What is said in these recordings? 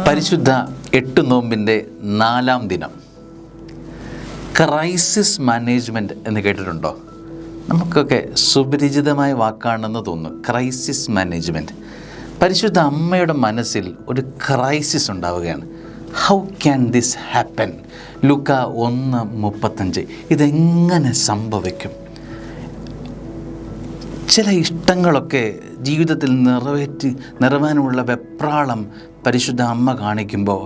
പരിശുദ്ധ 8 നോമ്പിൻ്റെ 4-ാം ദിനം. ക്രൈസിസ് മാനേജ്മെൻറ്റ് എന്ന് കേട്ടിട്ടുണ്ടോ? നമുക്കൊക്കെ സുപരിചിതമായ വാക്കാണെന്ന് തോന്നുന്നു. Crisis management. പരിശുദ്ധ അമ്മയുടെ മനസ്സിൽ ഒരു ക്രൈസിസ് ഉണ്ടാവുകയാണ്. How can this happen? Luka 1:35. ഇതെങ്ങനെ സംഭവിക്കും? ചില ഇഷ്ടങ്ങളൊക്കെ ജീവിതത്തിൽ നിറവേറാനുള്ള വെപ്രാളം പരിശുദ്ധ അമ്മ കാണിക്കുമ്പോൾ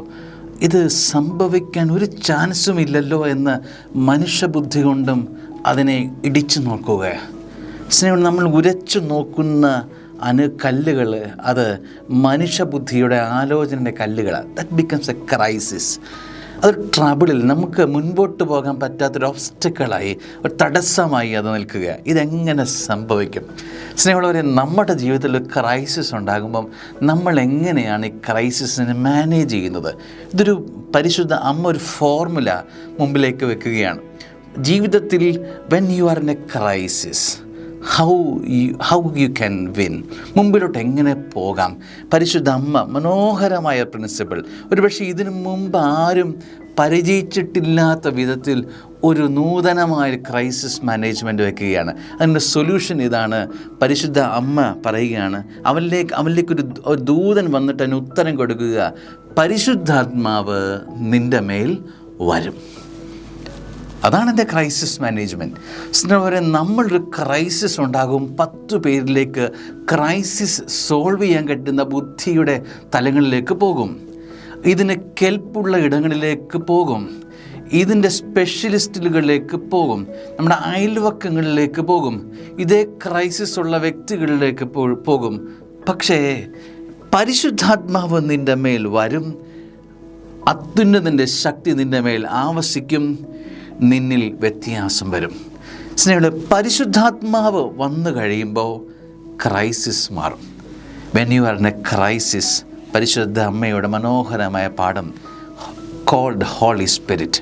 ഇത് സംഭവിക്കാൻ ഒരു ചാൻസും ഇല്ലല്ലോ എന്ന് മനുഷ്യബുദ്ധി കൊണ്ടും അതിനെ ഇടിച്ചു നോക്കുകയാണ്. സ്നേഹം, നമ്മൾ ഉരച്ചു നോക്കുന്ന കല്ലുകൾ അത് മനുഷ്യബുദ്ധിയുടെ ആലോചനയുടെ കല്ലുകളാണ്. That becomes a crisis. അതൊരു ട്രബിളിൽ നമുക്ക് മുൻപോട്ട് പോകാൻ പറ്റാത്തൊരു ഒബ്സ്റ്റക്കിളായി, ഒരു തടസ്സമായി അത് നിൽക്കുക. ഇതെങ്ങനെ സംഭവിക്കും? സ്നേഹമുള്ളവരെ, നമ്മുടെ ജീവിതത്തിൽ ഒരു ക്രൈസിസ് ഉണ്ടാകുമ്പം നമ്മൾ എങ്ങനെയാണ് ഈ ക്രൈസിസിനെ മാനേജ് ചെയ്യുന്നത്? ഇതൊരു പരിശുദ്ധ അമ്മ ഒരു ഫോർമുല മുമ്പിലേക്ക് വെക്കുകയാണ്. ജീവിതത്തിൽ when you are in a crisis, how you can win, മുമ്പിലോട്ട് എങ്ങനെ പോകാം? പരിശുദ്ധ അമ്മ മനോഹരമായ പ്രിൻസിപ്പിൾ, ഒരുപക്ഷെ ഇതിനു മുമ്പ് ആരും പരിചയിച്ചിട്ടില്ലാത്ത വിധത്തിൽ ഒരു നൂതനമായ ക്രൈസിസ് മാനേജ്മെൻറ്റ് വയ്ക്കുകയാണ്. അതിൻ്റെ സൊല്യൂഷൻ ഇതാണ്. പരിശുദ്ധ അമ്മ പറയുകയാണ്, അവനിലേക്ക് ഒരു ദൂതൻ വന്നിട്ട് അതിന് ഉത്തരം കൊടുക്കുക, പരിശുദ്ധാത്മാവ് നിൻ്റെ മേൽ വരും. അതാണ് എൻ്റെ ക്രൈസിസ് മാനേജ്മെൻറ്റ്. സ്നേഹവരെ, നമ്മളൊരു ക്രൈസിസ് ഉണ്ടാകും, 10 പേരിലേക്ക് ക്രൈസിസ് സോൾവ് ചെയ്യാൻ പറ്റുന്ന ബുദ്ധിയുടെ തലങ്ങളിലേക്ക് പോകും. ഇതിന് കെൽപ്പുള്ള ഇടങ്ങളിലേക്ക് പോകും. ഇതിൻ്റെ സ്പെഷ്യലിസ്റ്റുകളിലേക്ക് പോകും. നമ്മുടെ അയൽവക്കങ്ങളിലേക്ക് പോകും. ഇതേ ക്രൈസിസ് ഉള്ള വ്യക്തികളിലേക്ക് പോകും. പക്ഷേ പരിശുദ്ധാത്മാവ് നിൻ്റെ മേൽ വരും. അത്യുന്നതൻ്റെ ശക്തി നിൻ്റെ മേൽ ആവസിക്കും. നിന്നിൽ വ്യത്യാസം വരും. സ്നേഹികളെ, പരിശുദ്ധാത്മാവ് വന്നു കഴിയുമ്പോൾ ക്രൈസിസ് മാറും. When you are in a crisis, പരിശുദ്ധ അമ്മയുടെ മനോഹരമായ പാഠം കോൾഡ് ഹോളി സ്പിരിറ്റ്.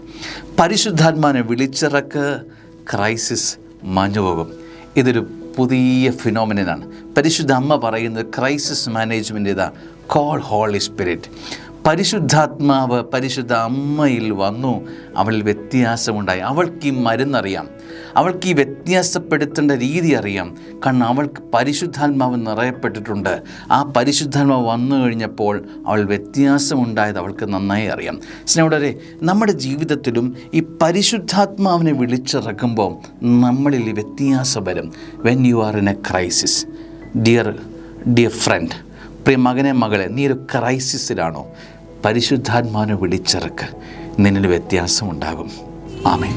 പരിശുദ്ധാത്മാവിനെ വിളിച്ചിറക്ക്, ക്രൈസിസ് മാഞ്ഞുപോകും. ഇതൊരു പുതിയ ഫിനോമിനനാണ്. പരിശുദ്ധ അമ്മ പറയുന്നത് ക്രൈസിസ് മാനേജ്മെൻറ്റ് ഇതാ, കോൾ ഹോളി സ്പിരിറ്റ്. പരിശുദ്ധാത്മാവ് പരിശുദ്ധ അമ്മയിൽ വന്നു. അവളിൽ വ്യത്യാസമുണ്ടായി. അവൾക്ക് ഈ മരുന്നറിയാം. അവൾക്ക് ഈ വ്യത്യാസപ്പെടുത്തേണ്ട രീതി അറിയാം. കാരണം അവൾക്ക് പരിശുദ്ധാത്മാവ് നിറയപ്പെട്ടിട്ടുണ്ട്. ആ പരിശുദ്ധാത്മാവ് വന്നു കഴിഞ്ഞപ്പോൾ അവൾ വ്യത്യാസമുണ്ടായത് അവൾക്ക് നന്നായി അറിയാം. സ്നേഹിതരെ, നമ്മുടെ ജീവിതത്തിലും ഈ പരിശുദ്ധാത്മാവിനെ വിളിച്ചിറക്കുമ്പോൾ നമ്മളിൽ വ്യത്യാസം വരും. When you are in a crisis, dear friend, പ്രിയ മകനെ മകളെ, നീ ഒരു ക്രൈസിസിലാണോ? പരിശുദ്ധാത്മാവിനെ വിളിച്ചിറക്ക്, നിന്നിൽ വ്യത്യാസമുണ്ടാകും. ആമേൻ.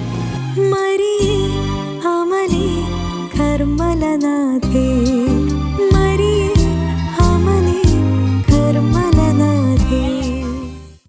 മരിയേ അമലേ കർമ്മലനാഥേ.